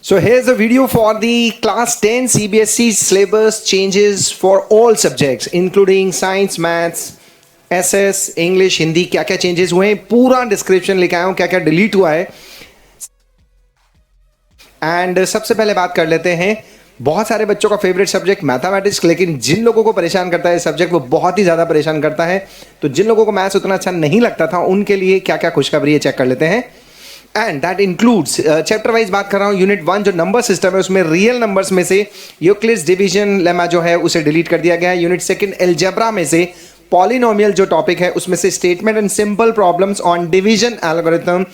So here's a video for the class 10 CBSE syllabus changes for all subjects including science, maths, SS, English, Hindi क्या क्या changes हुए हैं पूरा description लिखा हूं क्या क्या डिलीट हुआ है। एंड सबसे पहले बात कर लेते हैं बहुत सारे बच्चों का फेवरेट सब्जेक्ट मैथमेटिक्स, लेकिन जिन लोगों को परेशान करता है सब्जेक्ट वो बहुत ही ज़्यादा परेशान करता है। तो जिन लोगों को मैथ्स उतना अच्छा नहीं लगता था उनके लिए क्या क्या खुशखबरी है चेक कर लेते हैं। And that includes chapter wise बात कर रहा हूँ। यूनिट 1 जो नंबर सिस्टम है उसमें रियल नंबर्स में से यूक्लिड्स डिवीजन लेमा जो है उसे डिलीट कर दिया गया है। यूनिट 2 अलजेब्रा में से पॉलिनोमियल जो टॉपिक है उसमें से statement and simple problems on division algorithm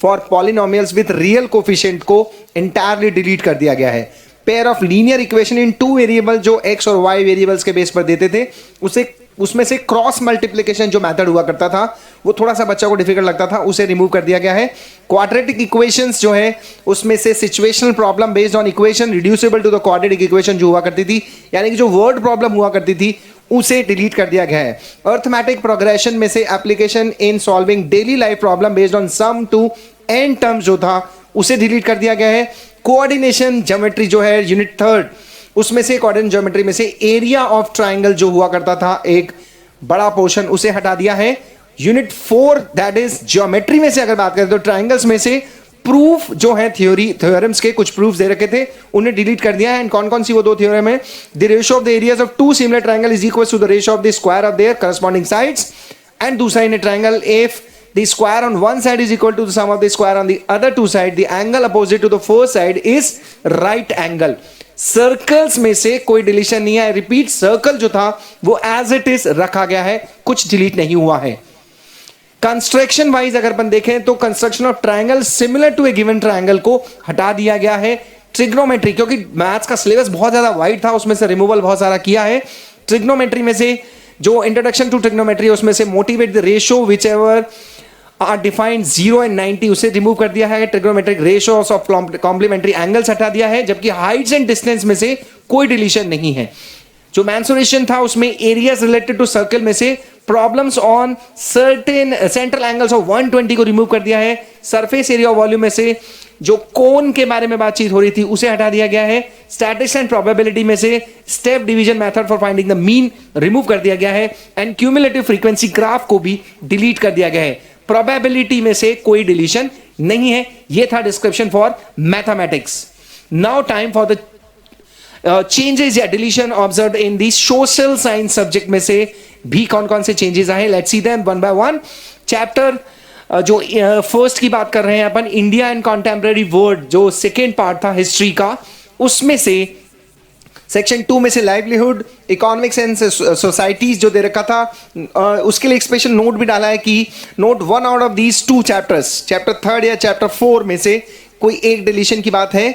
for polynomials with real coefficient को इंटायरली डिलीट कर दिया गया है। Pair of linear equation in 2 variable जो x और y वेरिएबल्स के बेस पर देते थे उसमें से क्रॉस मल्टीप्लिकेशन जो मेथड हुआ करता था वो थोड़ा सा बच्चा को डिफिकल्ट लगता था, उसे रिमूव कर दिया गया है। क्वाड्रेटिक इक्वेशंस जो है उसमें से situational problem based on equation reducible to the quadratic equation जो हुआ करती थी, यानी कि जो वर्ड प्रॉब्लम हुआ करती थी उसे डिलीट कर दिया गया है। अर्थमेटिक प्रोग्रेशन में से application in solving daily life problem based on sum to n terms जो था उसे डिलीट कर दिया गया है। कोऑर्डिनेशन ज्योमेट्री जो है यूनिट 3 उसमें से कोऑर्डिनेट ज्योमेट्री में से एरिया ऑफ ट्राइंगल जो हुआ करता था एक बड़ा पोर्शन उसे हटा दिया है। यूनिट 4 दैट इज ज्योमेट्री में से अगर बात करें तो ट्राइंगल्स में से प्रूफ जो है थ्योरम्स के कुछ प्रूफ दे रखे थे उन्हें डिलीट कर दिया है। एंड कौन कौन सी वो दो थ्योरम है? The ratio of the areas of two similar triangle is equal to the ratio of the square of their corresponding sides. And दूसरा in triangle if the square on one side is equal to the sum of the square on the other two sides, the angle opposite to the first side is right angle. Circles में से कोई deletion नहीं है। Repeat, circle जो था वो as it is रखा गया है, कुछ डिलीट नहीं हुआ है। कंस्ट्रक्शन वाइज अगर अपन देखें तो construction of triangle similar to a given triangle को हटा दिया गया है। ट्रिग्नोमेट्री, क्योंकि मैथ्स का सिलेबस बहुत ज्यादा वाइड था उसमें से रिमूवल बहुत सारा किया है। ट्रिग्नोमेट्री में से जो इंट्रोडक्शन टू ट्रिग्नोमेट्री उसमें से motivate the ratio which ever are defined 0 and 90 उसे रिमूव कर दिया है। Trigonometric ratios of complementary angles हटा दिया है, जबकि हाइट्स एंड डिस्टेंस में से कोई डिलीशन नहीं है। जो मेंसुरेशन था उसमें एरियाज रिलेटेड टू सर्कल में से problems on certain central angles of 120 को रिमूव कर दिया है। सरफेस एरिया ऑफ वॉल्यूम में से जो कोन के बारे में बातचीत हो रही थी उसे हटा दिया गया है। स्टैटिस्टिक्स एंड प्रोबेबिलिटी में से step division method for finding the mean remove कर दिया गया है। एंड क्यूमुलेटिव फ्रीक्वेंसी ग्राफ को भी डिलीट कर दिया गया है। प्रोबेबिलिटी में से कोई डिलीशन नहीं है। यह था description for mathematics. Now time for the changes या deletion observed in the social science subject में से भी कौन कौन से चेंजेस आए, let's see them one by one. Chapter जो फर्स्ट की बात कर रहे हैं अपन, इंडिया एंड कॉन्टेम्पररी वर्ल्ड, जो सेकेंड पार्ट था हिस्ट्री का, उसमें से सेक्शन 2 में से लाइवलीहुड, इकोनॉमिक्स एंड सोसाइटीज जो दे रखा था उसके लिए एक स्पेशल नोट भी डाला है कि note 1 out of these 2 chapters, chapter 3 या चैप्टर 4 में से कोई एक डिलीशन की बात है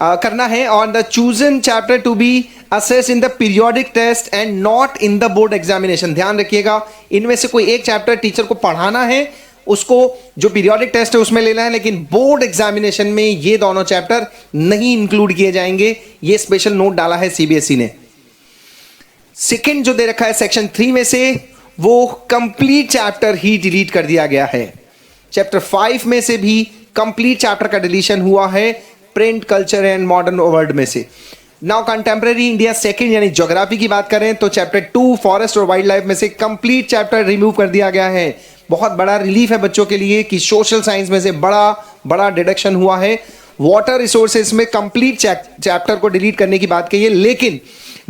करना है। On the chosen chapter to be assess in the periodic test and not in the board examination. ध्यान रखिएगा, इनमें से कोई एक चैप्टर टीचर को पढ़ाना है, उसको जो पीरियोडिक टेस्ट है उसमें लेना है, लेकिन बोर्ड एग्जामिनेशन में ये दोनों चैप्टर नहीं इंक्लूड किए जाएंगे। ये स्पेशल नोट डाला है सीबीएसई ने। सेकंड जो दे रखा है सेक्शन 3 में से वो कंप्लीट चैप्टर ही डिलीट कर दिया गया है। चैप्टर 5 में से भी कंप्लीट चैप्टर का डिलीशन हुआ है print, culture and modern world में से। नाउ कंटेम्पररी इंडिया सेकंड यानी ज्योग्राफी की बात करें तो चैप्टर 2 फॉरेस्ट और वाइल्ड लाइफ में से कंप्लीट चैप्टर रिमूव कर दिया गया है। बहुत बड़ा रिलीफ है बच्चों के लिए कि सोशल साइंस में से बड़ा डिडक्शन हुआ है। वाटर रिसोर्सेज में कंप्लीट चैप्टर को डिलीट करने की बात कही है, लेकिन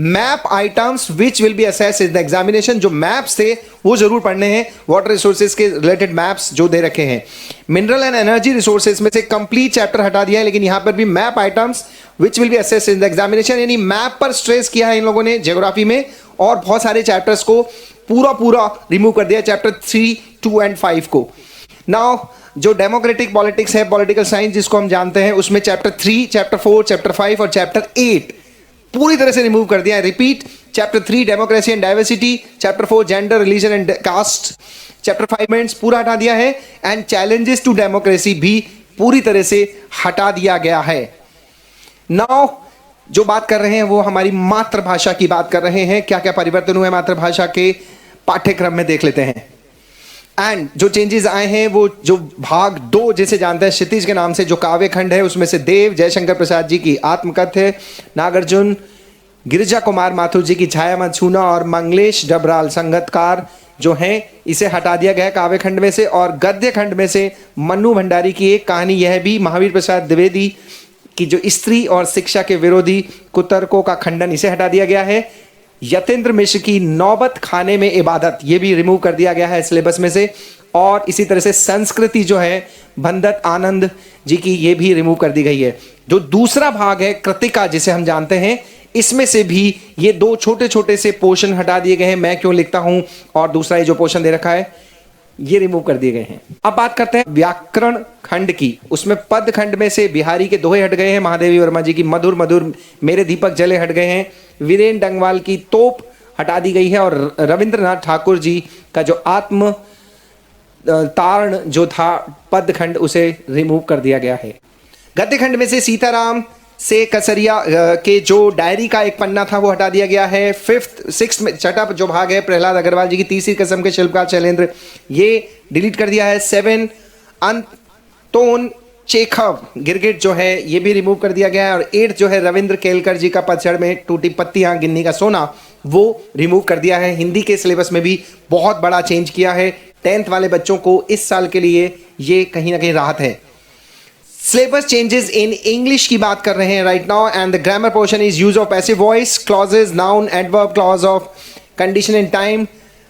map items which will be assessed in the examination, जो मैप्स थे वो जरूर पढ़ने हैं। वाटर रिसोर्सेज के रिलेटेड मैप्स जो दे रखे हैं। मिनरल एंड एनर्जी रिसोर्सेज में से कंप्लीट चैप्टर हटा दिया है, लेकिन यहां पर भी map items which will be assessed in the examination, यानी मैप पर स्ट्रेस किया है इन लोगों ने ज्योग्राफी में, और बहुत सारे चैप्टर्स को पूरा रिमूव कर दिया, चैप्टर 3, 2 एंड 5 को। नाउ जो डेमोक्रेटिक पॉलिटिक्स है, पॉलिटिकल साइंस जिसको हम जानते हैं, उसमें चैप्टर 3, चैप्टर 4, चैप्टर 5 और चैप्टर 8 पूरी तरह से रिमूव कर दिया है। Repeat, chapter 3 democracy and diversity, chapter 4 gender, religion and caste, chapter 5 events पूरा हटा दिया है। एंड चैलेंजेस टू डेमोक्रेसी भी पूरी तरह से हटा दिया गया है। नाउ जो बात कर रहे हैं वो हमारी मातृभाषा की बात कर रहे हैं। क्या क्या परिवर्तन हुए मातृभाषा के पाठ्यक्रम में देख लेते हैं। एंड जो चेंजेस आए हैं वो जो भाग 2 जिसे जानते हैं क्षितिज के नाम से, जो काव्य खंड है, उसमें से देव जयशंकर प्रसाद जी की आत्मकथ्य, नागार्जुन गिरिजा कुमार माथुर जी की छाया मत छूना और मंगलेश डबराल संगतकार जो हैं, इसे हटा दिया गया काव्य खंड में से। और गद्य खंड में से मन्नू भंडारी की एक कहानी, यह भी महावीर प्रसाद द्विवेदी की जो स्त्री और शिक्षा के विरोधी कुतर्कों का खंडन, इसे हटा दिया गया है। यतेंद्र मिश्र की नौबत खाने में इबादत, ये भी रिमूव कर दिया गया है सिलेबस में से। और इसी तरह से संस्कृति जो है भंदत आनंद जी की, ये भी रिमूव कर दी गई है। जो दूसरा भाग है कृतिका जिसे हम जानते हैं, इसमें से भी ये 2 छोटे छोटे से पोर्शन हटा दिए गए हैं, मैं क्यों लिखता हूं, और दूसरा ये जो पोर्शन दे रखा है ये रिमूव कर दिए गए हैं। अब बात करते हैं व्याकरण खंड की। उसमें पद खंड में से बिहारी के दोहे हट गए हैं, महादेवी वर्मा जी की मधुर मधुर मेरे दीपक जले हट गए हैं, वीरेन डंगवाल की तोप हटा दी गई है, और रविंद्रनाथ ठाकुर जी का जो आत्म तारण जो था पद खंड, उसे रिमूव कर दिया गया है। गद्य खंड में से सीताराम से कसरिया के जो डायरी का एक पन्ना था वो हटा दिया गया है। 5th 6th में छठा जो भाग है प्रहलाद अग्रवाल जी की तीसरी कसम के शिल्पकार शैलेंद्र, ये डिलीट कर दिया है। 7 अंतोन चेखव गिरगिट जो है ये भी रिमूव कर दिया गया है। और 8 जो है रविंद्र केलकर जी का पतझड़ में टूटी पत्तियां गिनने का सोना, वो रिमूव कर दिया है। हिंदी के सिलेबस में भी बहुत बड़ा चेंज किया है। 10th वाले बच्चों को इस साल के लिए ये कहीं ना कहीं राहत है। सिलेबस चेंजेस इन इंग्लिश की बात कर रहे हैं right now, and the grammar portion is use of passive voice, clauses, noun, adverb, clause of condition in time,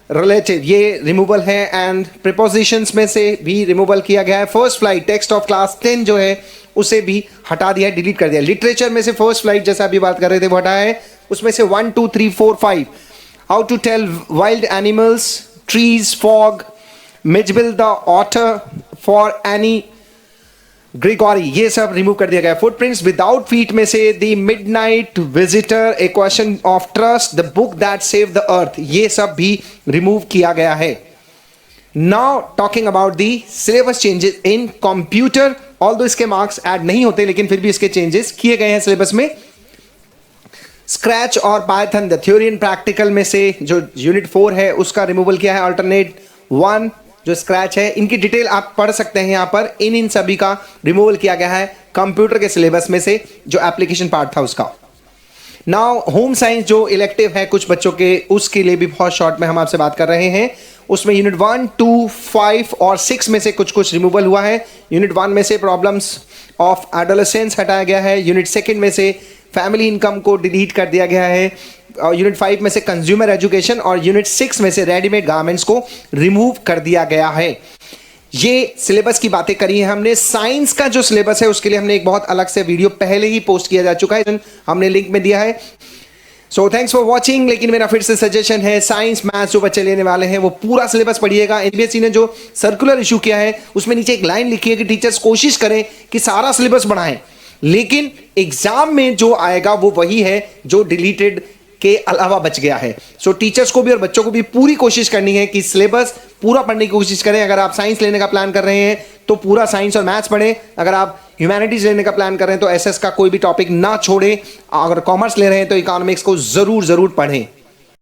relative, ये रिमूवल है। एंड प्रीपोजिशंस में से भी रिमूवल किया गया है। First flight text of class 10 जो है उसे भी हटा दिया, डिलीट कर दिया। लिटरेचर में से फर्स्ट फ्लाइट जैसा अभी बात कर रहे थे वो हटाया है। उसमें से 1 2 3 4 5 how to tell wild animals, trees, fog, Mijbil the otter for Anne Gregory, ये सब रिमूव कर दिया गया। फुटप्रिंट्स विदाउट फीट में से the midnight visitor, A question of trust, the book that save the earth, ये सब भी रिमूव किया गया है। Now talking about the syllabus changes in computer, although इसके मार्क्स ऐड नहीं होते लेकिन फिर भी इसके चेंजेस किए गए हैं सिलेबस में। स्क्रैच और Python, the theory and practical में से जो यूनिट 4 है उसका रिमूवल किया है। अल्टरनेट 1 जो स्क्रैच है, इनकी डिटेल आप पढ़ सकते हैं यहाँ पर। इन सभी का रिमूवल किया गया है कंप्यूटर के सिलेबस में से, जो एप्लीकेशन पार्ट था उसका। नाउ होम साइंस जो इलेक्टिव है कुछ बच्चों के, उसके लिए भी बहुत शॉर्ट में हम आपसे बात कर रहे हैं। उसमें यूनिट 1 2 5 और 6 में से कुछ रिमूवल हुआ है। यूनिट 1 में से प्रॉब्लम्स ऑफ एडोलेसेंस हटाया गया है। यूनिट 2 में से फैमिली इनकम को डिलीट कर दिया गया है। और यूनिट 5 में से कंज्यूमर एजुकेशन और यूनिट 6 में से रेडीमेड गारमेंट्स को रिमूव कर दिया गया है। ये सिलेबस की बातें करी है हमने। साइंस का जो सिलेबस है उसके लिए हमने एक बहुत अलग से वीडियो पहले ही पोस्ट किया जा चुका है, हमने लिंक में दिया है। So thanks for watching. लेकिन मेरा फिर से सजेशन है, साइंस मैथ्स जो बच्चे लेने वाले हैं वो पूरा सिलेबस पढ़िएगा। एनबीएससी ने जो सर्कुलर इशू किया है उसमें नीचे एक लाइन लिखी है कि टीचर्स कोशिश करें कि सारा सिलेबस बढ़ाएं, लेकिन एग्जाम में जो आएगा वो वही है जो डिलीटेड के अलावा बच गया है। सो टीचर्स को भी और बच्चों को भी पूरी कोशिश करनी है कि सिलेबस पूरा पढ़ने की कोशिश करें। अगर आप साइंस लेने का प्लान कर रहे हैं तो पूरा साइंस और मैथ्स पढ़ें। अगर आप ह्यूमैनिटीज लेने का प्लान कर रहे हैं तो एसएस का कोई भी टॉपिक ना छोड़ें। अगर कॉमर्स ले रहे हैं तो इकोनॉमिक्स को जरूर पढ़ें।